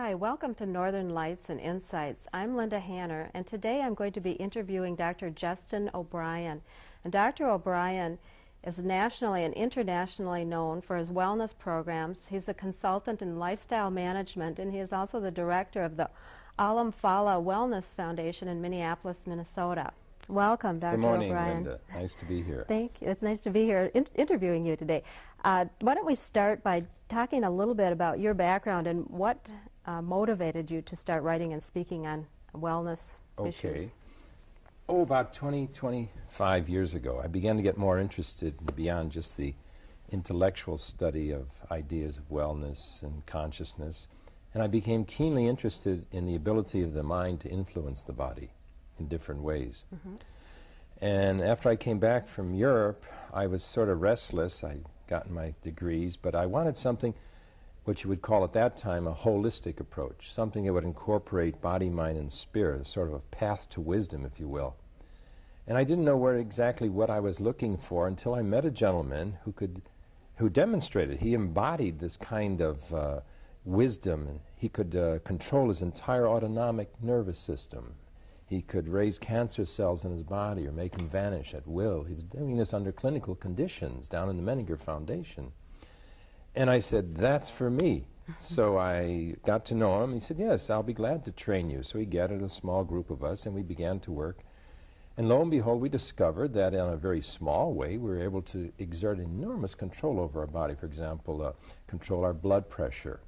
Hi, welcome to Northern Lights and Insights. I'm Linda Hanner, and today I'm going to be interviewing Dr. Justin O'Brien. And Dr. O'Brien is nationally and internationally known for his wellness programs. He's a consultant in lifestyle management, and he is also the director of the Alam Fala Wellness Foundation in Minneapolis, Minnesota. Welcome, Dr. Good morning, O'Brien. Linda. Nice to be here. Thank you. It's nice to be here interviewing you today. Why don't we start by talking a little bit about your background and what motivated you to start writing and speaking on wellness issues? Oh, about 25 years ago, I began to get more interested beyond just the intellectual study of ideas of wellness and consciousness, and I became keenly interested in the ability of the mind to influence the body in different ways. Mm-hmm. And after I came back from Europe, I was sort of restless. I'd gotten my degrees, but I wanted something what you would call at that time a holistic approach, something that would incorporate body, mind, and spirit, sort of a path to wisdom, if you will. And I didn't know exactly what I was looking for until I met a gentleman who demonstrated. He embodied this kind of wisdom. He could control his entire autonomic nervous system. He could raise cancer cells in his body or make them vanish at will. He was doing this under clinical conditions down in the Menninger Foundation. And I said, that's for me. So I got to know him. He said, yes, I'll be glad to train you. So he gathered a small group of us, and we began to work. And lo and behold, we discovered that in a very small way, we were able to exert enormous control over our body. For example, control our blood pressure.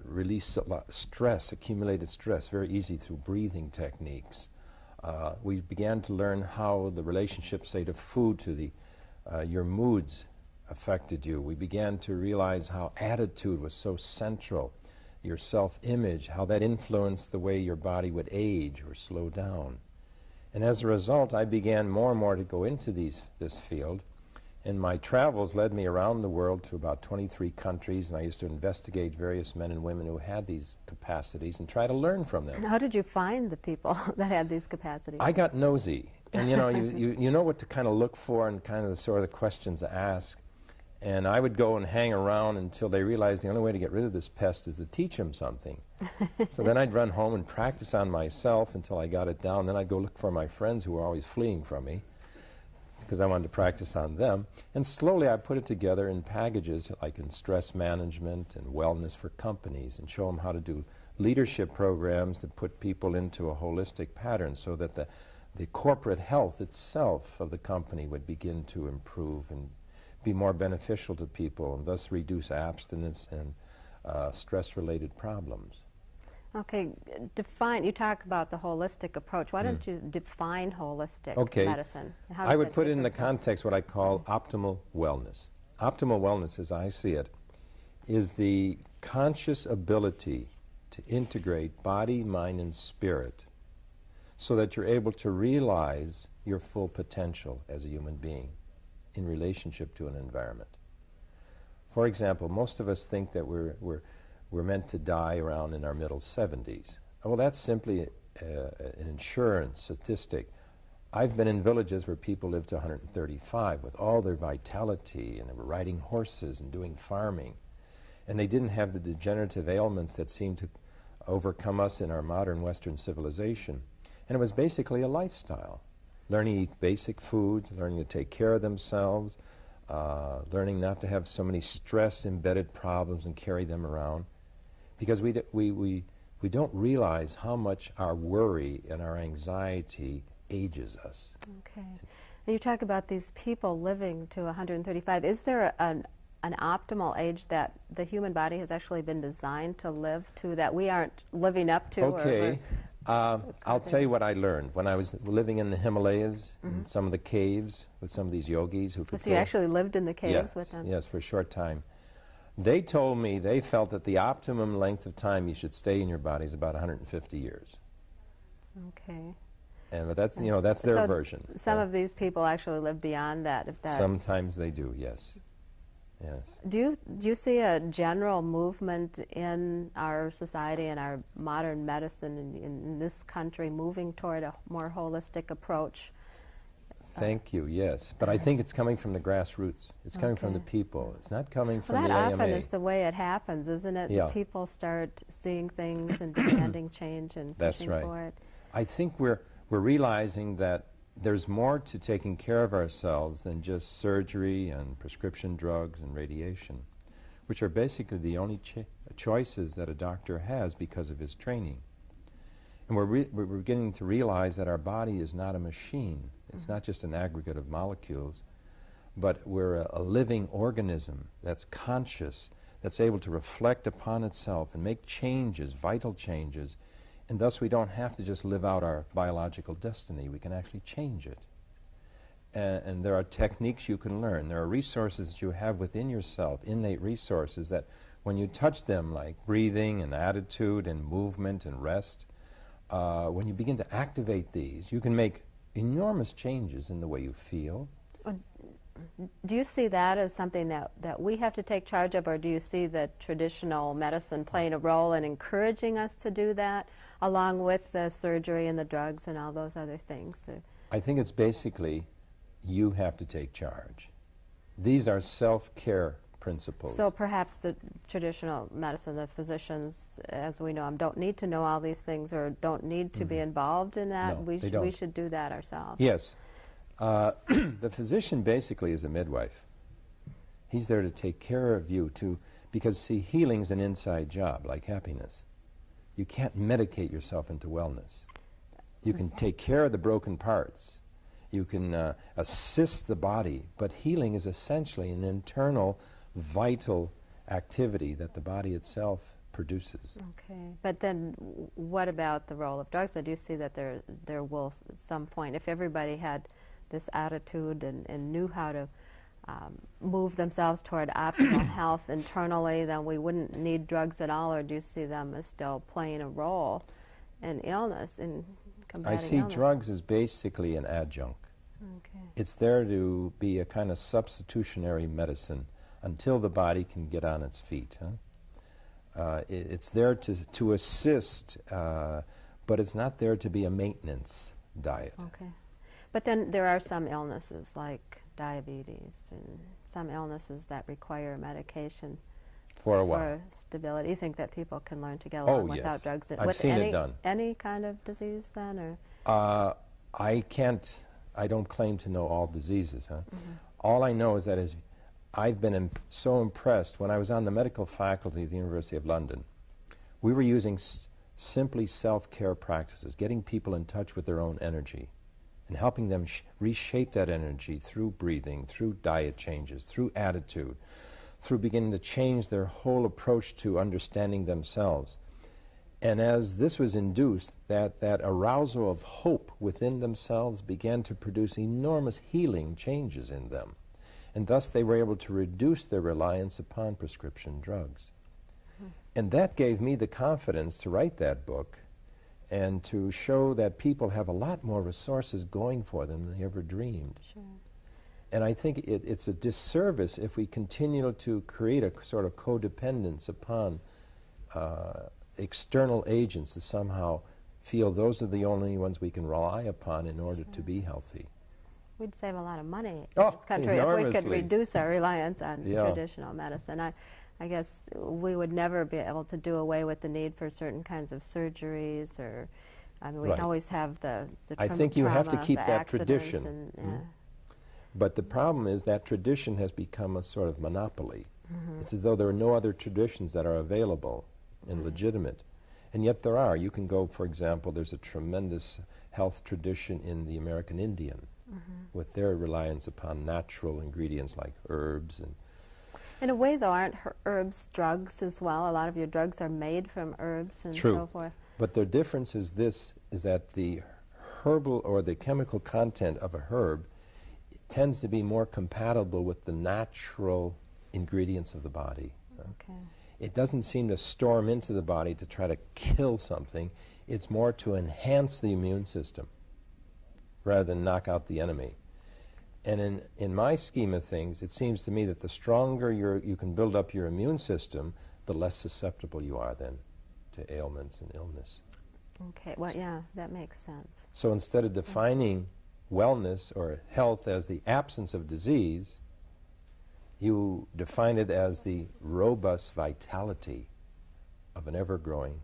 Release stress, accumulated stress, very easy through breathing techniques. We began to learn how the relationship, say, to food, to your moods affected you. We began to realize how attitude was so central, your self-image, how that influenced the way your body would age or slow down. And as a result, I began more and more to go into this field. And my travels led me around the world to about 23 countries, and I used to investigate various men and women who had these capacities and try to learn from them. How did you find the people that had these capacities? I got nosy. And you know, you know what to kind of look for and kind of the sort of the questions to ask. And I would go and hang around until they realized the only way to get rid of this pest is to teach them something. So then I'd run home and practice on myself until I got it down. Then I'd go look for my friends who were always fleeing from me, because I wanted to practice on them. And slowly I put it together in packages, like in stress management and wellness for companies, and show them how to do leadership programs that put people into a holistic pattern so that the corporate health itself of the company would begin to improve and be more beneficial to people, and thus reduce abstinence and stress-related problems. Okay, you talk about the holistic approach. Why don't you define holistic medicine? I would put it in the context what I call optimal wellness. Optimal wellness, as I see it, is the conscious ability to integrate body, mind, and spirit so that you're able to realize your full potential as a human being in relationship to an environment. For example, most of us think that we're meant to die around in our middle 70s. Well, that's simply an insurance statistic. I've been in villages where people lived to 135 with all their vitality, and they were riding horses and doing farming. And they didn't have the degenerative ailments that seem to overcome us in our modern Western civilization. And it was basically a lifestyle. Learning to eat basic foods, learning to take care of themselves, learning not to have so many stress-embedded problems and carry them around. Because we don't realize how much our worry and our anxiety ages us. Okay. And you talk about these people living to 135. Is there an optimal age that the human body has actually been designed to live to that we aren't living up to? Okay. I'll tell you what I learned when I was living in the Himalayas, in some of the caves with some of these yogis who could. So you actually lived in the caves with them? Yes, for a short time. They told me they felt that the optimum length of time you should stay in your body is about 150 years. Okay. And that's that's their version. Some of these people actually live beyond that. Sometimes they do, yes. Yes. Do you see a general movement in our society and our modern medicine in this country moving toward a more holistic approach? Thank you, yes. But I think it's coming from the grassroots. It's coming from the people. It's not coming from the AMA. That often is the way it happens, isn't it? Yeah. The people start seeing things and demanding change and pushing for it. I think we're realizing that there's more to taking care of ourselves than just surgery and prescription drugs and radiation, which are basically the only choices that a doctor has because of his training. And we're beginning to realize that our body is not a machine. It's not just an aggregate of molecules, but we're a living organism that's conscious, that's able to reflect upon itself and make changes, vital changes, and thus we don't have to just live out our biological destiny. We can actually change it. And there are techniques you can learn. There are resources that you have within yourself, innate resources, that when you touch them, like breathing and attitude and movement and rest, when you begin to activate these, you can make enormous changes in the way you feel. Do you see that as something that we have to take charge of, or do you see the traditional medicine playing a role in encouraging us to do that, along with the surgery and the drugs and all those other things? I think it's basically you have to take charge. These are self-care principles. So perhaps the traditional medicine, the physicians, as we know them, don't need to know all these things or don't need to be involved in that. No, we should do that ourselves. Yes. The physician basically is a midwife. He's there to take care of you because, see, healing's an inside job, like happiness. You can't medicate yourself into wellness. You can take care of the broken parts. You can assist the body, but healing is essentially an internal, vital activity that the body itself produces. Okay, but then what about the role of drugs? I do see that there will at some point, if everybody had this attitude and knew how to move themselves toward optimal health internally, then we wouldn't need drugs at all, or do you see them as still playing a role in illness, in combating illness? I see drugs as basically an adjunct. Okay. It's there to be a kind of substitutionary medicine until the body can get on its feet. It's there to assist, but it's not there to be a maintenance diet. Okay. But then there are some illnesses like diabetes and some illnesses that require medication for a while. For stability. You think that people can learn to get along without drugs? I've seen it done. Any kind of disease then? Or? I don't claim to know all diseases. All I know is that I've been so impressed. When I was on the medical faculty at the University of London, we were using simply self-care practices, getting people in touch with their own energy and helping them reshape that energy through breathing, through diet changes, through attitude, through beginning to change their whole approach to understanding themselves. And as this was induced, that arousal of hope within themselves began to produce enormous healing changes in them. And thus they were able to reduce their reliance upon prescription drugs. And that gave me the confidence to write that book and to show that people have a lot more resources going for them than they ever dreamed. Sure. And I think it's a disservice if we continue to create a sort of codependence upon external agents to somehow feel those are the only ones we can rely upon in order to be healthy. We'd save a lot of money in this country if we could reduce our reliance on traditional medicine. I guess we would never be able to do away with the need for certain kinds of surgeries, or we'd always have the I think you have to keep that tradition. And, But the problem is that tradition has become a sort of monopoly. It's as though there are no other traditions that are available and legitimate. And yet there are. You can go, for example, there's a tremendous health tradition in the American Indian with their reliance upon natural ingredients like herbs. And in a way, though, aren't herbs drugs as well? A lot of your drugs are made from herbs and so forth. But the difference is that the herbal or the chemical content of a herb tends to be more compatible with the natural ingredients of the body. Okay. It doesn't seem to storm into the body to try to kill something. It's more to enhance the immune system rather than knock out the enemy. And in my scheme of things, it seems to me that the stronger you can build up your immune system, the less susceptible you are then to ailments and illness. Okay, well, yeah, that makes sense. So instead of defining wellness or health as the absence of disease, you define it as the robust vitality of an ever-growing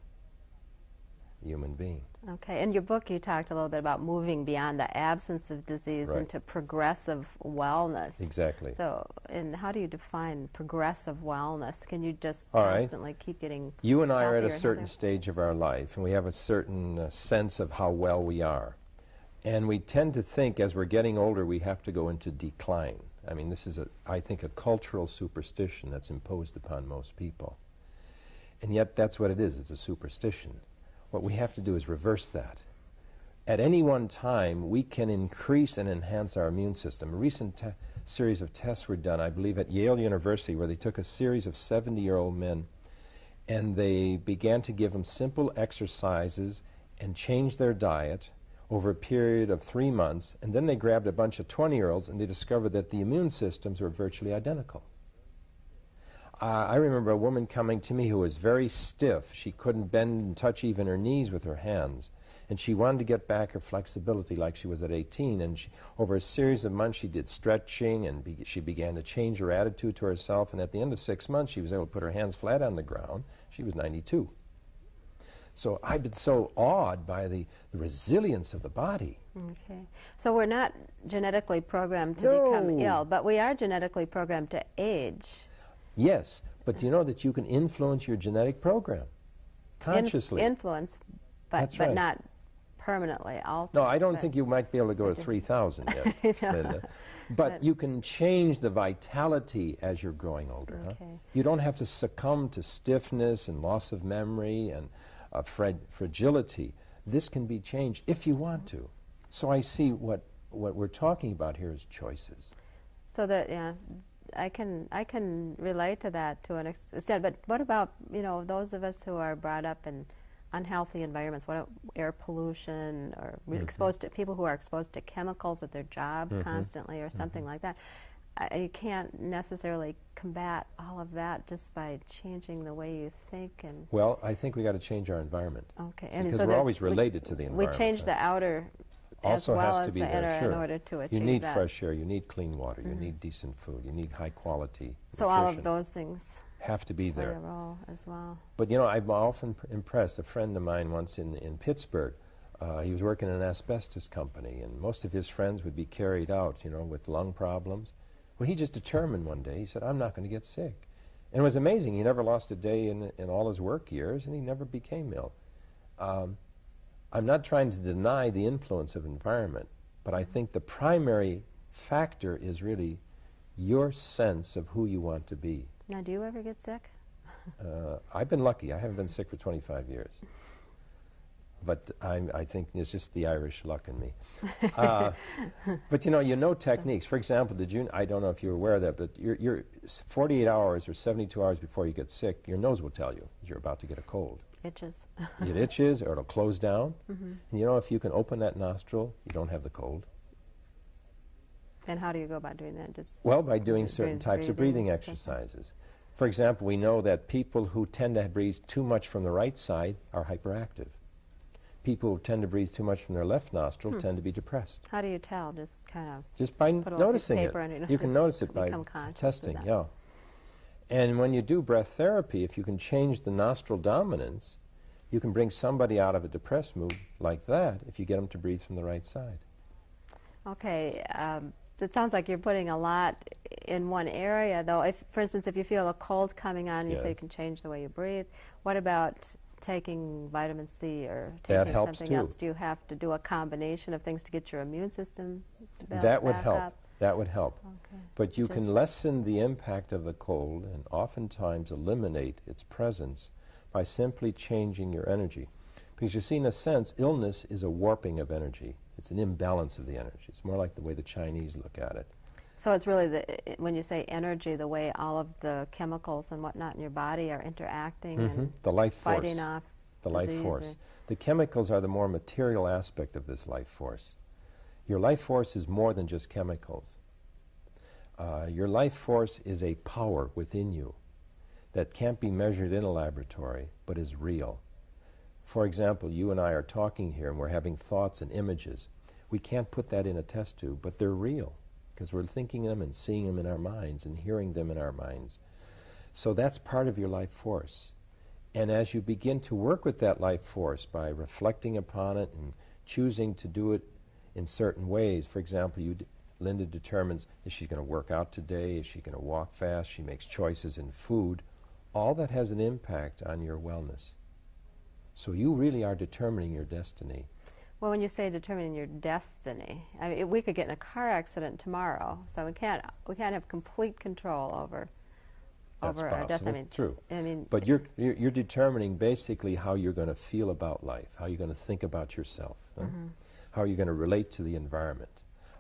human being. Okay. In your book, you talked a little bit about moving beyond the absence of disease into progressive wellness. Exactly. So, and how do you define progressive wellness? Can you just All constantly keep getting You and I are at healthier a and certain healthier? stage of our life, and we have a certain sense of how well we are. And we tend to think as we're getting older we have to go into decline. I mean, this is, I think, a cultural superstition that's imposed upon most people. And yet that's what it is. It's a superstition. What we have to do is reverse that. At any one time, we can increase and enhance our immune system. A recent series of tests were done, I believe, at Yale University, where they took a series of 70-year-old men and they began to give them simple exercises and change their diet over a period of 3 months, and then they grabbed a bunch of 20-year-olds and they discovered that the immune systems were virtually identical. I remember a woman coming to me who was very stiff. She couldn't bend and touch even her knees with her hands. And she wanted to get back her flexibility like she was at 18. And over a series of months, she did stretching, and she began to change her attitude to herself. And at the end of 6 months, she was able to put her hands flat on the ground. She was 92. So I've been so awed by the resilience of the body. Okay. So we're not genetically programmed to No. become ill, but we are genetically programmed to age. Yes, but you know that you can influence your genetic program consciously. Influence, That's but right. not permanently altered. No, I don't but- think you might be able to go to 3,000 yet, Linda. But you can change the vitality as you're growing older. Huh? Okay. You don't have to succumb to stiffness and loss of memory and fragility. This can be changed if you want to. So I see what we're talking about here is choices. So that, yeah, I can relate to that to an extent. But what about, those of us who are brought up in unhealthy environments? What air pollution, or exposed to people who are exposed to chemicals at their job constantly, or something like that? You can't necessarily combat all of that just by changing the way you think. And Well, I think we got to change our environment. okay, Because so we're always related to the environment. We change the outer Also as well has to as be the there, inner sure. in order to achieve You need that. fresh air, you need clean water, you need decent food, you need high quality So all of nutrition. those things Have to be play a there. role as well. But I'm often impressed. A friend of mine once in Pittsburgh, he was working in an asbestos company, and most of his friends would be carried out, with lung problems. Well, he just determined one day, he said, I'm not going to get sick. And it was amazing. He never lost a day in all his work years, and he never became ill. I'm not trying to deny the influence of environment, but I think the primary factor is really your sense of who you want to be. Now, do you ever get sick? I've been lucky. I haven't been sick for 25 years. But I think it's just the Irish luck in me. But you know techniques. For example, I don't know if you're aware of that, but you're 48 hours or 72 hours before you get sick, your nose will tell you you're about to get a cold. Itches. It itches or it'll close down. And if you can open that nostril, you don't have the cold. And how do you go about doing that? Well, by doing certain types of breathing exercises. For example, we know that people who tend to breathe too much from the right side are hyperactive. People who tend to breathe too much from their left nostril tend to be depressed. How do you tell? Just kind of Just by put a little piece of noticing it. paper under your You can nose, notice it by become conscious of testing, that. yeah. And when you do breath therapy, if you can change the nostril dominance, you can bring somebody out of a depressed mood like that if you get them to breathe from the right side. Okay. It sounds like you're putting a lot in one area, though. If, for instance, if you feel a cold coming on, you say you can change the way you breathe. What about taking vitamin C or That taking helps something too. else? Do you have to do a combination of things to get your immune system to build That would back help. up? That would help. Okay. But you can lessen the impact of the cold and oftentimes eliminate its presence by simply changing your energy. Because you see, in a sense, illness is a warping of energy. It's an imbalance of the energy. It's more like the way the Chinese look at it. So it's really, when you say energy, the way all of the chemicals and whatnot in your body are interacting and The life force. fighting off The life disease force. or- The chemicals are the more material aspect of this life force. Your life force is more than just chemicals. Your life force is a power within you that can't be measured in a laboratory, but is real. For example, you and I are talking here and we're having thoughts and images. We can't put that in a test tube, but they're real because we're thinking them and seeing them in our minds and hearing them in our minds. So that's part of your life force. And as you begin to work with that life force by reflecting upon it and choosing to do it in certain ways, for example, Linda determines, is she going to work out today? Is she going to walk fast? She makes choices in food. All that has an impact on your wellness. So you really are determining your destiny. Well, when you say determining your destiny, I mean, we could get in a car accident tomorrow, so we can't have complete control over our destiny. True. I mean, but you're determining basically how you're going to feel about life, how you're going to think about yourself, how you're going to relate to the environment.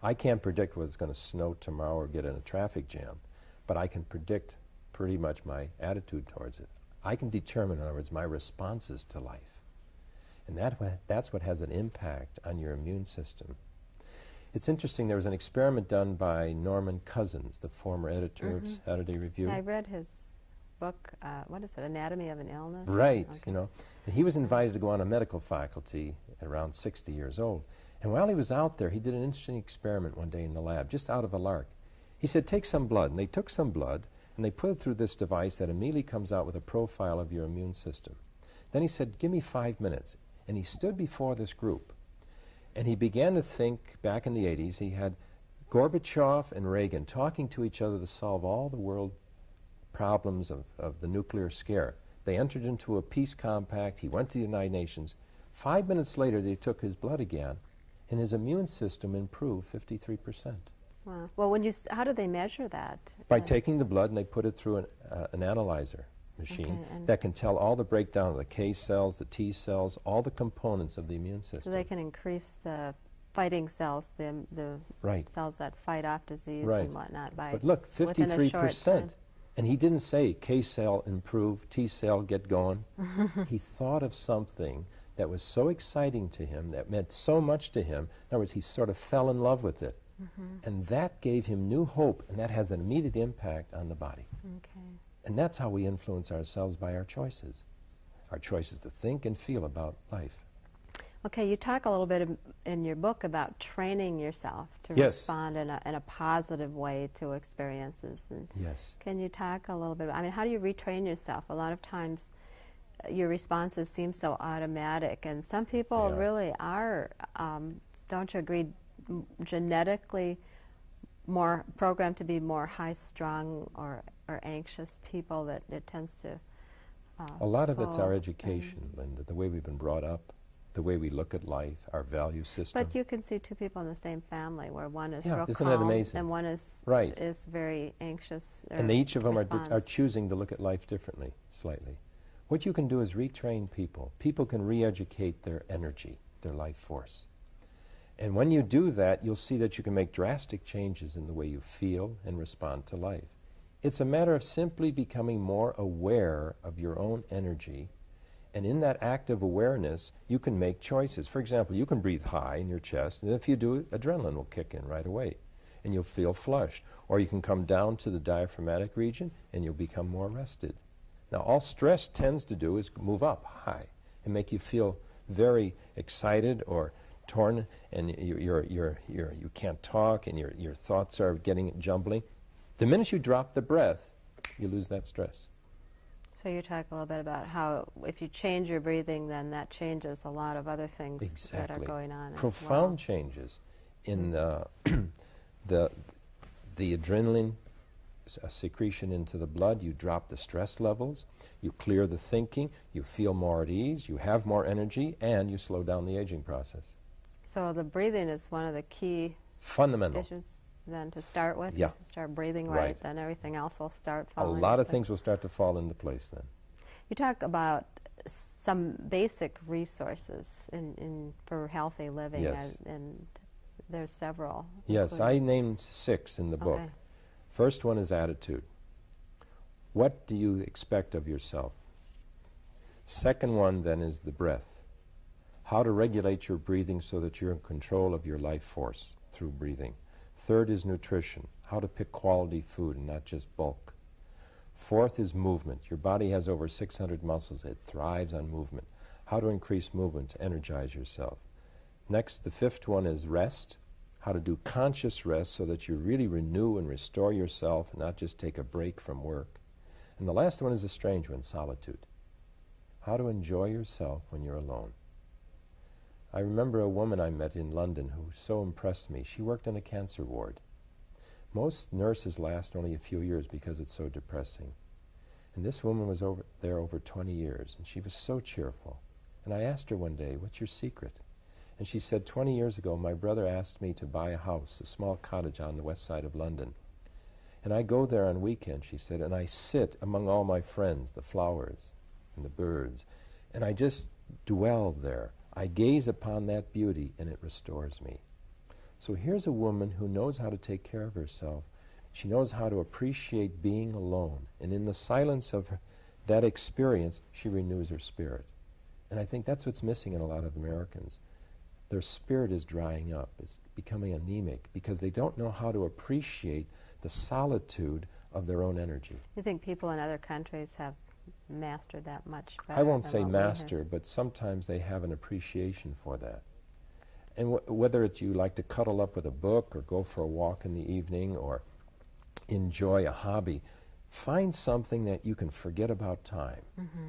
I can't predict whether it's going to snow tomorrow or get in a traffic jam, but I can predict pretty much my attitude towards it. I can determine, in other words, my responses to life. And that's what has an impact on your immune system. It's interesting, there was an experiment done by Norman Cousins, the former editor of Saturday Review. Yeah, I read his book, what is it, Anatomy of an Illness? Right, Okay. you know. And he was invited to go on a medical faculty at around 60 years old. And while he was out there, he did an interesting experiment one day in the lab, just out of a lark. He said, take some blood. And they took some blood, and they put it through this device that immediately comes out with a profile of your immune system. Then he said, give me 5 minutes. And he stood before this group, and he began to think, back in the 80s, he had Gorbachev and Reagan talking to each other to solve all the world problems of the nuclear scare. They entered into a peace compact. He went to the United Nations. 5 minutes later, they took his blood again, and his immune system improved 53%. Wow. Well, how do they measure that? By taking the blood, and they put it through an analyzer machine that can tell all the breakdown of the K cells, the T cells, all the components of the immune system. So they can increase the fighting cells, the cells that fight off disease and whatnot by But look, 53%. And he didn't say K cell improve, T cell get going. He thought of something that was so exciting to him, that meant so much to him. In other words, he sort of fell in love with it. And that gave him new hope, and that has an immediate impact on the body. Okay. And that's how we influence ourselves, by our choices to think and feel about life. Okay, you talk a little bit in your book about training yourself to respond in a positive way to experiences. And can you talk a little bit about, I mean, how do you retrain yourself? A lot of times your responses seem so automatic, and some people really are, don't you agree, genetically more programmed to be more high-strung or anxious people, that it tends to a lot of it's our education, Linda, the way we've been brought up, the way we look at life, our value system. But you can see two people in the same family where one is real isn't calm that amazing? and one is very anxious. And each of them are choosing to look at life differently, slightly. What you can do is retrain people. People can re-educate their energy, their life force. And when you do that, you'll see that you can make drastic changes in the way you feel and respond to life. It's a matter of simply becoming more aware of your own energy, and in that active awareness, you can make choices. For example, you can breathe high in your chest, and if you do, adrenaline will kick in right away, and you'll feel flushed. Or you can come down to the diaphragmatic region, and you'll become more rested. Now, all stress tends to do is move up high and make you feel very excited or torn, and you can't talk, and your thoughts are getting jumbling. The minute you drop the breath, you lose that stress. So you talk a little bit about how if you change your breathing, then that changes a lot of other things that are going on. Profound changes in the adrenaline secretion into the blood. You drop the stress levels, you clear the thinking, you feel more at ease, you have more energy, and you slow down the aging process. So the breathing is one of the key fundamental issues then to start with. Yeah. Start breathing right, then everything else will start falling. A lot of things will start to fall into place then. You talk about some basic resources for healthy living, and there's several. Yes, I named 6 in the book. First one is attitude. What do you expect of yourself? Second one then is the breath. How to regulate your breathing so that you're in control of your life force through breathing. Third is nutrition. How to pick quality food and not just bulk. Fourth is movement. Your body has over 600 muscles. It thrives on movement. How to increase movement to energize yourself. Next, the fifth one is rest, how to do conscious rest so that you really renew and restore yourself and not just take a break from work. And the last one is a strange one, solitude, how to enjoy yourself when you're alone. I remember a woman I met in London who so impressed me. She worked in a cancer ward. Most nurses last only a few years because it's so depressing. And this woman was there over 20 years, and she was so cheerful. And I asked her one day, what's your secret? And she said, 20 years ago, my brother asked me to buy a house, a small cottage on the west side of London. And I go there on weekends, she said, and I sit among all my friends, the flowers and the birds, and I just dwell there. I gaze upon that beauty, and it restores me. So here's a woman who knows how to take care of herself. She knows how to appreciate being alone. And in the silence of that experience, she renews her spirit. And I think that's what's missing in a lot of Americans. Their spirit is drying up. It's becoming anemic because they don't know how to appreciate the solitude of their own energy. You think people in other countries have mastered that much better? I won't say master, but sometimes they have an appreciation for that. And whether it's you like to cuddle up with a book or go for a walk in the evening or enjoy a hobby, find something that you can forget about time,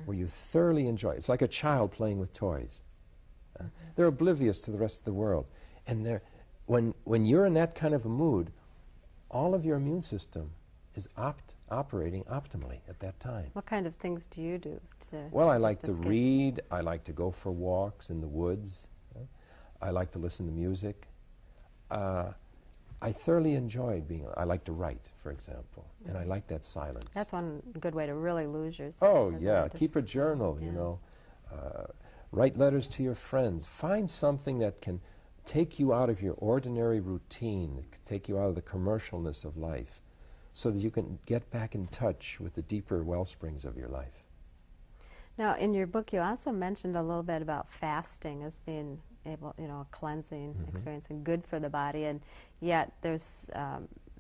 where you thoroughly enjoy. It's like a child playing with toys. They're oblivious to the rest of the world. And when you're in that kind of a mood, all of your immune system is operating optimally at that time. What kind of things do you do? Well, I like to read. I like to go for walks in the woods. I like to listen to music. I thoroughly enjoy I like to write, for example, and I like that silence. That's one good way to really lose yourself. Oh, yeah. Keep a journal, you know. Write letters to your friends. Find something that can take you out of your ordinary routine, take you out of the commercialness of life, so that you can get back in touch with the deeper well springs of your life. Now, in your book, you also mentioned a little bit about fasting as being able, a cleansing experience and good for the body, and yet there's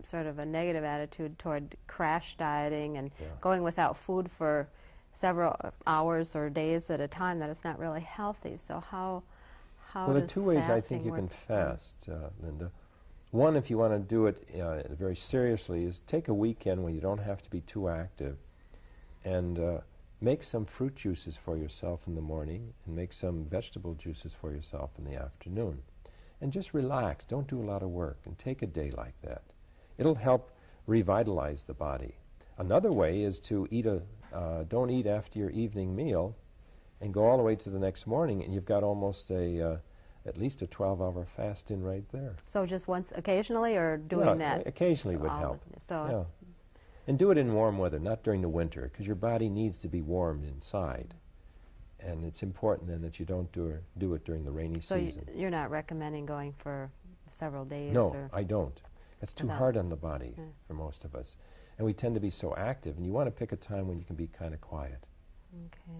sort of a negative attitude toward crash dieting and going without food for several hours or days at a time, that it's not really healthy. So how well, there are two ways I think you can fast, Linda. One, if you want to do it very seriously, is take a weekend when you don't have to be too active and make some fruit juices for yourself in the morning and make some vegetable juices for yourself in the afternoon. And just relax. Don't do a lot of work and take a day like that. It'll help revitalize the body. Another way is to don't eat after your evening meal and go all the way to the next morning, and you've got almost at least a 12-hour fast in right there. So just once occasionally, or doing that? Occasionally would help. And do it in warm weather, not during the winter, because your body needs to be warmed inside. And it's important then that you don't do it during the rainy season. So you're not recommending going for several days? No, I don't. That's too hard on the body for most of us. And we tend to be so active, and you want to pick a time when you can be kind of quiet. Okay.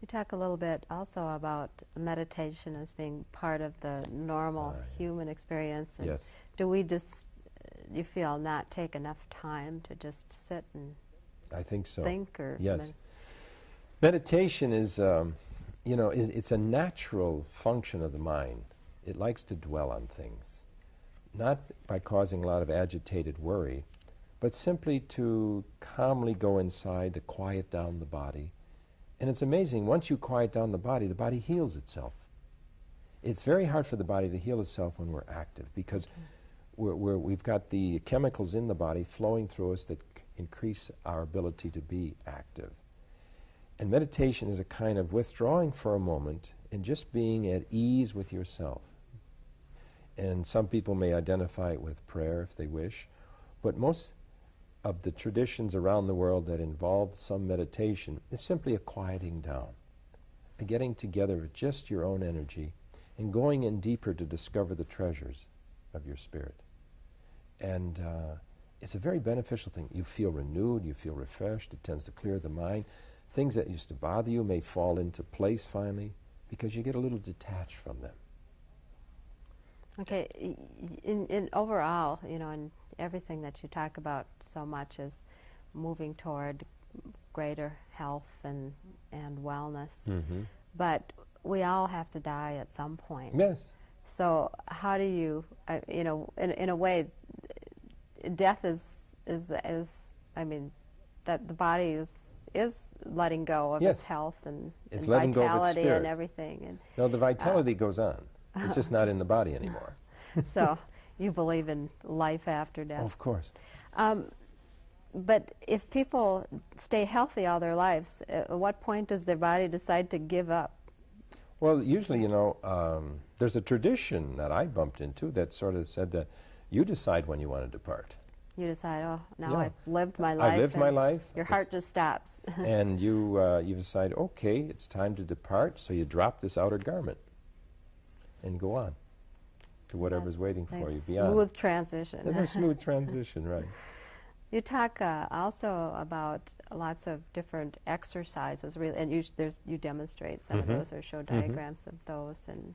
You talk a little bit also about meditation as being part of the normal human experience. And do we just, you feel, not take enough time to just sit and I think so. think? Or yes. Meditation is, it's a natural function of the mind. It likes to dwell on things, not by causing a lot of agitated worry, but simply to calmly go inside, to quiet down the body. And it's amazing, once you quiet down the body heals itself. It's very hard for the body to heal itself when we're active, because we've got the chemicals in the body flowing through us that increase our ability to be active. And meditation is a kind of withdrawing for a moment and just being at ease with yourself. And some people may identify it with prayer if they wish, but most of the traditions around the world that involve some meditation is simply a quieting down, a getting together with just your own energy and going in deeper to discover the treasures of your spirit. And it's a very beneficial thing. You feel renewed, you feel refreshed, it tends to clear the mind. Things that used to bother you may fall into place finally because you get a little detached from them. Okay, in overall, in everything that you talk about so much is moving toward greater health and wellness. But we all have to die at some point. Yes. So how do you, in a way, death is I mean, that the body is letting go of its health and letting go of its vitality spirit. and everything. And No, the vitality goes on. It's just not in the body anymore. so you believe in life after death. Oh, of course. But if people stay healthy all their lives, at what point does their body decide to give up? Well, usually, there's a tradition that I bumped into that sort of said that you decide when you want to depart. You decide, oh, now Yeah. I've lived my life. I've lived my life. Your heart just stops. And you decide, okay, it's time to depart, so you drop this outer garment and go on to whatever's waiting for you beyond. Smooth transition. It's a smooth transition, right. You talk also about lots of different exercises, and you demonstrate some of those or show diagrams of those. And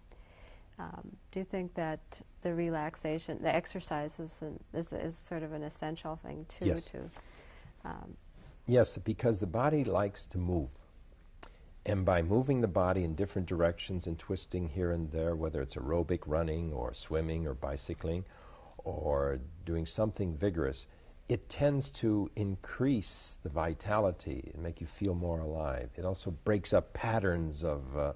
do you think that the relaxation, the exercises, is sort of an essential thing too? Yes. Yes, because the body likes to move. And by moving the body in different directions and twisting here and there, whether it's aerobic running or swimming or bicycling or doing something vigorous, it tends to increase the vitality and make you feel more alive. It also breaks up patterns of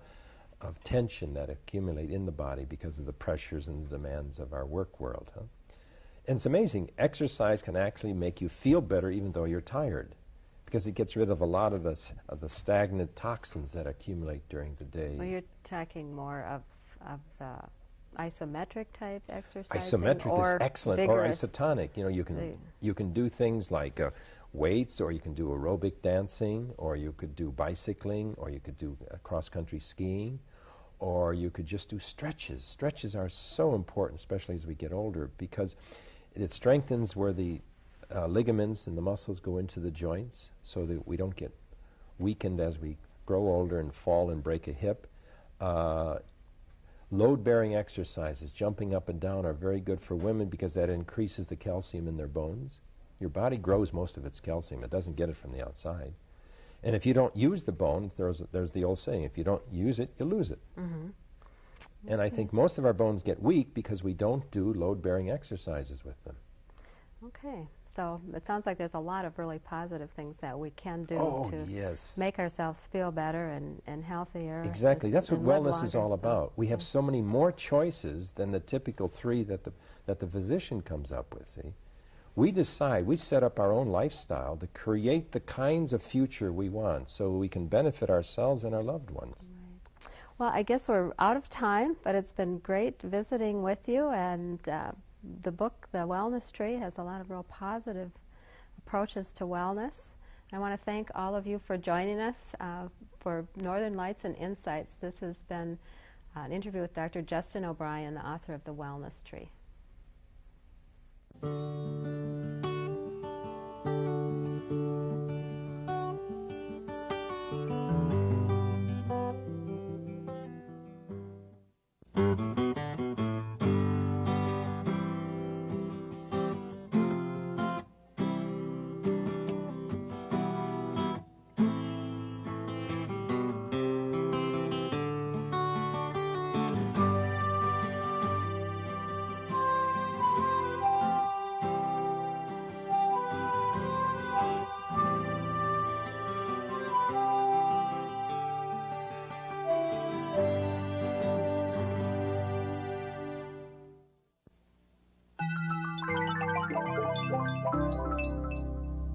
tension that accumulate in the body because of the pressures and the demands of our work world. And it's amazing. Exercise can actually make you feel better even though you're tired, because it gets rid of a lot of the stagnant toxins that accumulate during the day. Well, you're talking more of the isometric type exercise. Isometric is excellent, vigorous. or isotonic. You can do things like weights, or you can do aerobic dancing, or you could do bicycling, or you could do cross-country skiing, or you could just do stretches. Stretches are so important, especially as we get older, because it strengthens where the ligaments and the muscles go into the joints, so that we don't get weakened as we grow older and fall and break a hip. Load-bearing exercises, jumping up and down, are very good for women because that increases the calcium in their bones. Your body grows most of its calcium. It doesn't get it from the outside. And if you don't use the bone, there's the old saying, if you don't use it, you lose it. And I think most of our bones get weak because we don't do load-bearing exercises with them. Okay. So it sounds like there's a lot of really positive things that we can do to make ourselves feel better and healthier. Exactly. That's what wellness is all So, about. We have so many more choices than the typical 3 that the physician comes up with, see? We decide, we set up our own lifestyle to create the kinds of future we want so we can benefit ourselves and our loved ones. Right. Well, I guess we're out of time, but it's been great visiting with you, and the book, The Wellness Tree, has a lot of real positive approaches to wellness. I want to thank all of you for joining us for Northern Lights and Insights. This has been an interview with Dr. Justin O'Brien, the author of The Wellness Tree.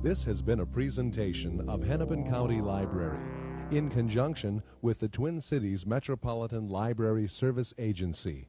This has been a presentation of Hennepin County Library in conjunction with the Twin Cities Metropolitan Library Service Agency.